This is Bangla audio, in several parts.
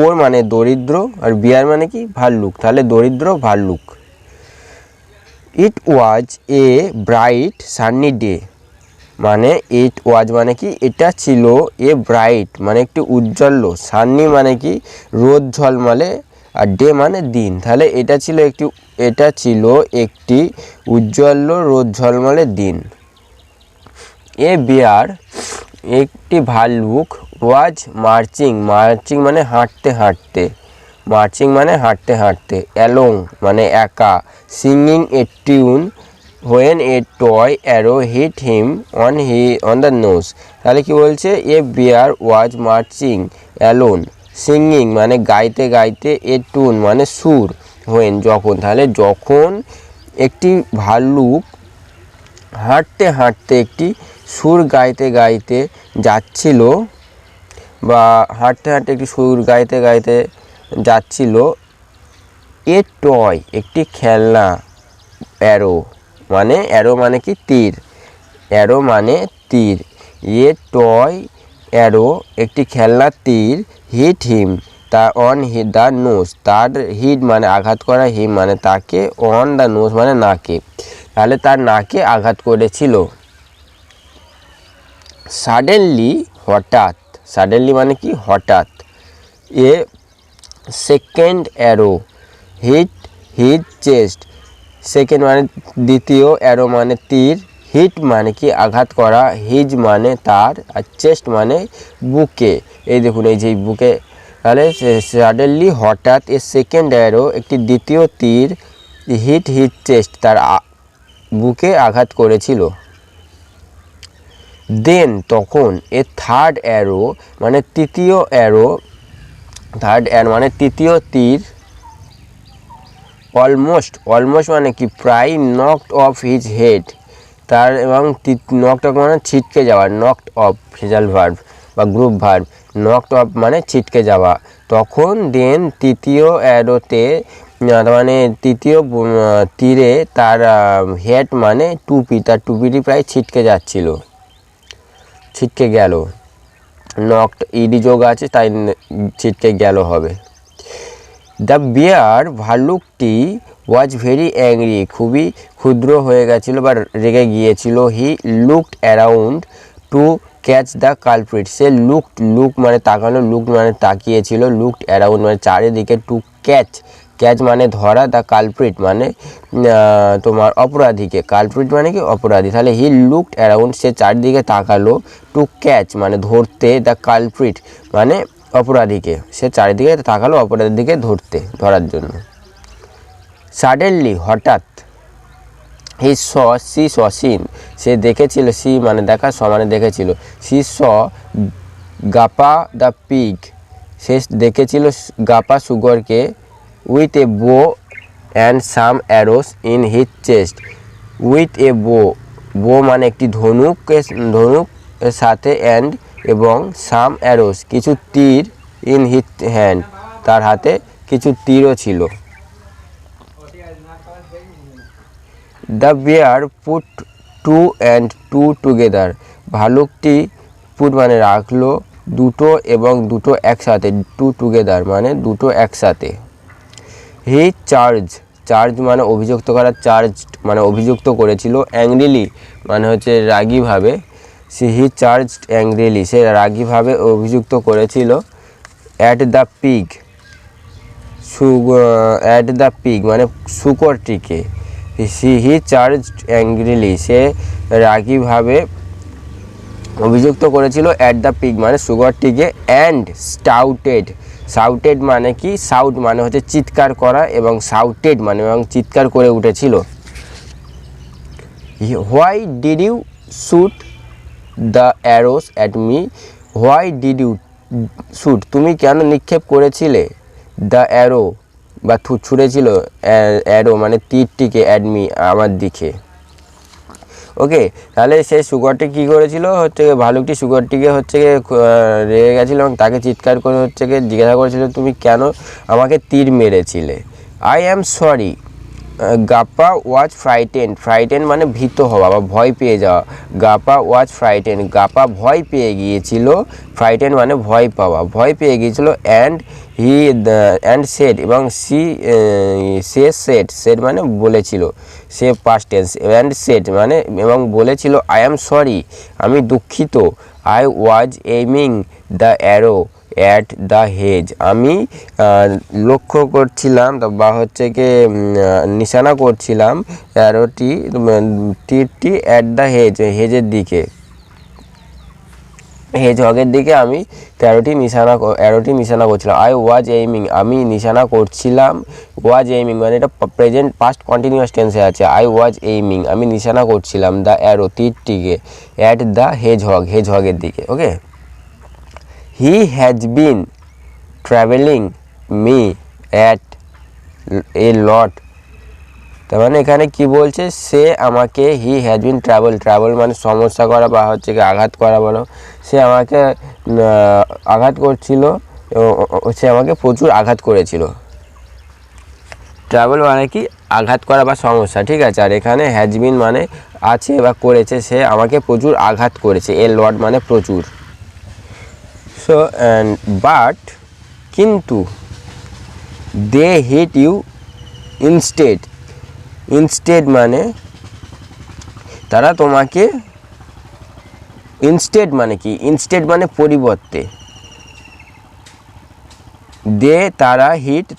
পোর মানে দরিদ্র, আর বিয়ার মানে কি ভাল্লুক, তাহলে দরিদ্র ভাল্লুক। ইট ওয়াজ এ ব্রাইট সানি ডে, মানে ইট ওয়াজ মানে কি এটা ছিল, এ ব্রাইট মানে একটি উজ্জ্বল, সানি মানে কি রোদ ঝলমলে, আর ডে মানে দিন, তাহলে এটা ছিল একটি উজ্জ্বল রোদ ঝলমলে দিন। এ বিয়ার একটি ভাল্লুক, ওয়াজ মার্চিং মানে হাঁটতে হাঁটতে, অ্যালোং মানে একা, singing a tune when a toy arrow hit him on the nose. তাহলে কি বলছে, a bear was marching alone, singing মানে গাইতে গাইতে, এ টুন মানে সুর, হোয়েন যখন, তাহলে যখন একটি ভাল্লুক হাঁটতে হাঁটতে একটি সুর গাইতে গাইতে যাচ্ছিল, বা হাঁটতে হাঁটতে একটি সুর গাইতে গাইতে যাচ্ছিল, এ টয় একটি খেলনা, অ্যারো মানে কি তীর, এ টয় অ্যারো একটি খেলনা তীর, হিট হিম তা অন দ্য নোজ, তার হিট মানে আঘাত করা, হিম মানে তাকে, অন দ্য নোজ মানে নাকে, তাহলে তার নাকে আঘাত করেছিল। সাডেনলি হঠাৎ, মানে কি হঠাৎ, a second arrow hit chest, second মানে দ্বিতীয়, অ্যারো মানে তীর, হিট মানে কি আঘাত করা, হিজ মানে তার, আর চেস্ট মানে বুকে, এই দেখুন এই যে বুকে, তাহলে সাডেনলি হঠাৎ, এ সেকেন্ড অ্যারো একটি দ্বিতীয় তীর, হিট চেস্ট তার বুকে আঘাত করেছিল। দেন তখন, এ থার্ড অ্যারো মানে তৃতীয় তীর, অলমোস্ট মানে কি প্রায়, নকড অফ হিজ হেড, তার এবং নকড অফ মানে ছিটকে যাওয়া, নকড অফ ফ্রেজাল ভার্ব বা গ্রুপ ভার্ব, নকড অফ মানে ছিটকে যাওয়া, তখন দেন তৃতীয় অ্যারোতে মানে তৃতীয় তীরে তার হেড মানে টুপি, তার টুপিটি প্রায় ছিটকে গেল, নকড ইডি যোগ আছে তাই ছিটকে গেল হবে। দ্য বিয়ার ভাল্লুকটি ওয়াজ ভেরি অ্যাংরি, খুবই ক্ষুদ্র হয়ে গেছিল বা রেগে গিয়েছিল। He looked around to catch the culprit, সে লুক মানে তাকানো, লুক মানে তাকিয়েছিল, লুকড অ্যারাউন্ড মানে চারিদিকে, টু ক্যাচ মানে ধরা, দ্য কালপ্রিট মানে তোমার অপরাধীকে, কালপ্রিট মানে কি অপরাধী, তাহলে হি লুকড অ্যারাউন্ড সে চারিদিকে তাকালো, টু ক্যাচ মানে ধরতে, দ্য কালপ্রিট মানে অপরাধীকে, সে চারিদিকে তাকালো অপরাধীকে ধরার জন্য। সাডেনলি হঠাৎ, সে দেখেছিল, সি মানে দেখা, মানে দেখেছিল, সি গাপা দ্য পিগ, সে দেখেছিল গাপা শুগরকে, with a bow and some arrows in his chest, with a bow মানে একটি ধনুকের সাথে, অ্যান্ড এবং সাম অ্যারোস কিছু তীর, ইন হিজ হ্যান্ড তার হাতে কিছু তীরও ছিল। The bear put two and two together, ভালুকটি পুট মানে রাখলো, দুটো এবং দুটো একসাথে, টু টুগেদার মানে দুটো একসাথে। হি চার্জ মানে অভিযুক্ত করা, চার্জ মানে অভিযুক্ত করেছিল, অ্যাংরিলি মানে হচ্ছে রাগীভাবে, হি চার্জড অ্যাংরিলি সে রাগীভাবে অভিযুক্ত করেছিল। অ্যাট দ্য পিগ মানে শূকরটিকে, হি চার্জড অ্যাংরিলি সে রাগীভাবে অভিযুক্ত করেছিল, অ্যাট দ্য পিগ মানে শূকরটিকে, অ্যান্ড শাউটেড মানে কি, শাউট মানে হচ্ছে চিৎকার করা, এবং শাউটেড মানে এবং চিৎকার করে উঠেছিল। Why did you shoot the arrows at me, why did you shoot তুমি কেন নিক্ষেপ করেছিলে, দ্য অ্যারো বা ছুঁড়েছিল অ্যারো মানে তীরটিকে, অ্যাট মি আমার দিকে। ওকে, তাহলে সেই শুকরটি কী করেছিল, ভালুকটি শুকরটিকে রেগে গেছিলো এবং তাকে চিৎকার করে জিজ্ঞাসা করেছিল তুমি কেন আমাকে তীর মেরেছিলে। I am sorry Gapa was frightened মানে ভীত হওয়া বা ভয় পেয়ে যাওয়া। গাপা ওয়াজ ফ্রাইটেন, গাপা ভয় পেয়ে গিয়েছিল, ফ্রাইটেন মানে ভয় পাওয়া, ভয় পেয়ে গিয়েছিল। অ্যান্ড সেড এবং সে সেড মানে বলেছিল, সে পাস্ট টেন্স। অ্যান্ড সেড মানে এবং বলেছিল, আই অ্যাম সরি, আমি দুঃখিত। I was aiming the arrow at the hedge, আমি লক্ষ্য করছিলাম বা হচ্ছে কি নিশানা করছিলাম তীরটি অ্যাট দ্য হেজের দিকে, হেজহগের দিকে আমি অ্যারোটি নিশানা করছিলাম। আই ওয়াজ এইমিং, আমি নিশানা করছিলাম। ওয়াজ এইমিং মানে এটা প্রেজেন্ট পাস্ট কন্টিনিউয়াস টেন্সে আছে। আই ওয়াজ এইমিং, আমি নিশানা করছিলাম দ্য অ্যারো তীরটিকে অ্যাট দ্য হেজহগের দিকে। Okay, he has been traveling me at a lot, তার মানে এখানে কি বলছে, সে আমাকে, হি হ্যাজ বিন ট্রাভেল মানে সমস্যা করা বা হচ্ছে কি আঘাত করা বলো, সে আমাকে আঘাত করছিল, সে আমাকে প্রচুর আঘাত করেছিল। ট্রাভেল মানে কি আঘাত করা বা সমস্যা, ঠিক আছে। আর এখানে হ্যাজ বিন মানে আছে বা করেছে, সে আমাকে প্রচুর আঘাত করেছে, এ লট মানে প্রচুর। সো বাট কিন্তু, দে হিট ইউ ইনস্টেড মানে তারা তোমাকে, ইনস্টেড মানে কি, ইনস্টেড মানে পরিবর্তে,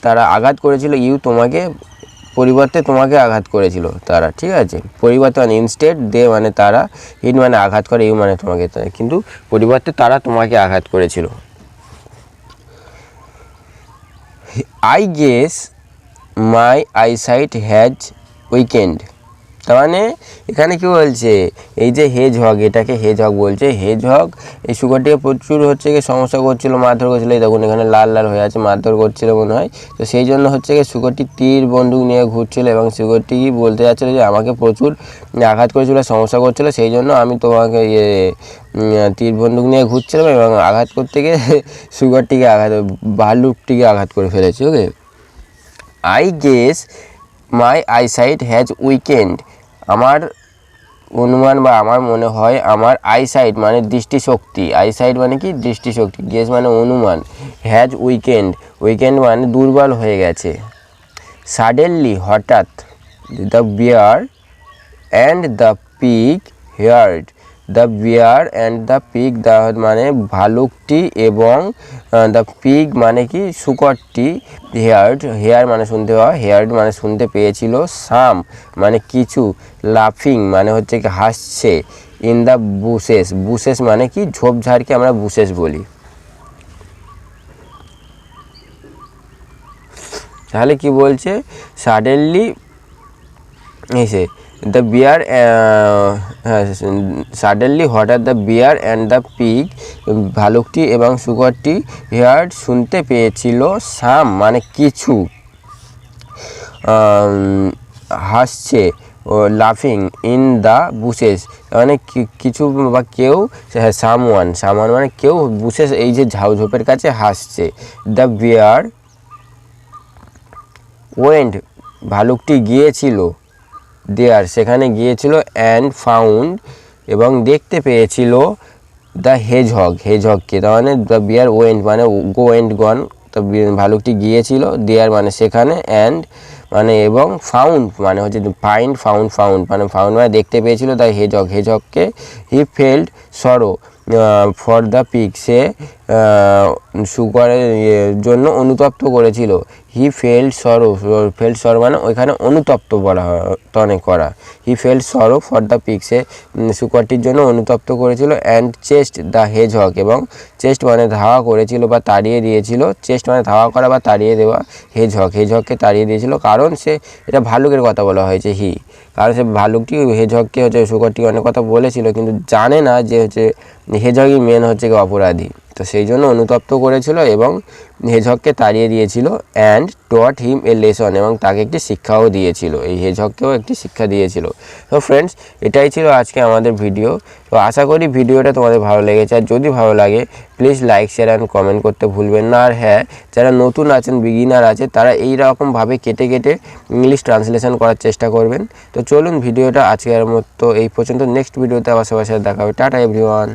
তারা আঘাত করেছিল, ইউ তোমাকে, পরিবর্তে তোমাকে আঘাত করেছিল তারা, ঠিক আছে। পরিবর্তে মানে ইনস্টেড, দে মানে তারা, হিট মানে আঘাত করে, ইউ মানে তোমাকে, কিন্তু পরিবর্তে তারা তোমাকে আঘাত করেছিল। I guess my eyesight has weekend, তার মানে এখানে কি বলছে, এই যে হেজহগ, এটাকে হেজহগ বলছে। হেজহগ এই শুকরটিকে প্রচুর হচ্ছে কি সমস্যা করছিল, মারধর করছিল। এই দেখুন এখানে লাল লাল হয়ে আছে, মারধর করছিল মনে হয়। তো সেই জন্য হচ্ছে কি শুকরটি তীর বন্দুক নিয়ে ঘুরছিল এবং শুকরটি বলতে যাচ্ছিল যে আমাকে প্রচুর আঘাত করেছিল, সমস্যা করছিল, সেই জন্য আমি তোমাকে তীর বন্দুক নিয়ে ঘুরছিলাম এবং আঘাত করতে গিয়ে শুকরটিকে ভাল্লুকটিকে আঘাত করে ফেলেছি। Okay, I guess my eyesight has weakened, আমার অনুমান বা আমার মনে হয়, আমার আইসাইট মানে দৃষ্টিশক্তি, আইসাইট মানে কি দৃষ্টিশক্তি, গেস মানে অনুমান, হ্যাজ উইকেন্ড মানে দুর্বল হয়ে গেছে। সাডেনলি হঠাৎ, the bear and the pig heard, the bear and the pig, the মানে ভালুকটি এবং দ্য পিগ মানে কি শুকরটি, হেয়ার মানে শুনতে পাওয়া, হেয়ার্ড মানে শুনতে পেয়েছিল, সাম মানে কিছু, লাফিং মানে হচ্ছে কি হাসছে, ইন দ্য বুশেস মানে কি ঝোপঝাড়কে আমরা বুশেস বলি। তাহলে কি বলছে, সাডেনলি এসে দ্য বিয়ার, সাডেনলি হঠাৎ, the bear and the pig ভালুকটি এবং শুকরটি, হেয়ার্ড শুনতে পেয়েছিল, সাম মানে কিছু, হাসছে, ও লাফিং ইন দ্য বুশেস মানে কিছু বা কেউ, সামওয়ান মানে কেউ, বুশেস এই যে ঝোপের কাছে হাসছে। দ্য বিয়ার ওয়েন্ট ভালুকটি গিয়েছিল, দেয়ার সেখানে গিয়েছিল, অ্যান্ড ফাউন্ড এবং দেখতে পেয়েছিল, দ্য হেজহগকে, তার মানে দ্য বিয়ার ওয়েন্ট মানে গো এন্ড গন, তো ভালুকটি গিয়েছিল, দেয়ার মানে সেখানে, অ্যান্ড মানে এবং, ফাউন্ড মানে হচ্ছে ফাউন্ড মানে দেখতে পেয়েছিল, দ্য হেজহগকে। হি ফেল্ড সরো ফর দ্য পিগ, সে শুকরের জন্য অনুতপ্ত করেছিল। হি ফেল্ড সরো মানে ওইখানে অনুতপ্ত বলা হয়, তনে করা। হি ফেল্ড সরো ফর দ্য পিগ, সে শুকরটির জন্য অনুতপ্ত করেছিল। অ্যান্ড চেস্ট দ্য হেজহগ, এবং চেস্ট মানে ধাওয়া করেছিল বা তাড়িয়ে দিয়েছিল, চেস্ট মানে ধাওয়া করা বা তাড়িয়ে দেওয়া, হেজহগকে তাড়িয়ে দিয়েছিল, কারণ সে, এটা ভালুকের কথা বলা হয়েছে, কারণ সে ভালুকটি হেজহগকে হচ্ছে শুকরটি অনেক কথা বলেছিল, কিন্তু জানে না যে হচ্ছে হেজহগই মেন হচ্ছে অপরাধী। তো সেই জন্য অনুতপ্ত করেছিল এবং হেজহগকে তাড়িয়ে দিয়েছিল and taught him a lesson, এবং তাকে একটি শিক্ষাও দিয়েছিল, এই হেজহগকেও একটি শিক্ষা দিয়েছিল। তো ফ্রেন্ডস, এটাই ছিল আজকে আমাদের ভিডিও। তো আশা করি ভিডিওটা তোমাদের ভালো লেগেছে, আর যদি ভালো লাগে please like share and comment করতে ভুলবেন না। আর হ্যাঁ, যারা নতুন আছেন, বিগিনার আছে, তারা এই রকমভাবে কেটে কেটে ইংলিশ ট্রান্সলেশন করার চেষ্টা করবেন। তো চলুন ভিডিওটা আজকের মতো এই পর্যন্ত, নেক্সট ভিডিওতে আবার সবার সাথে দেখা হবে। Tata everyone.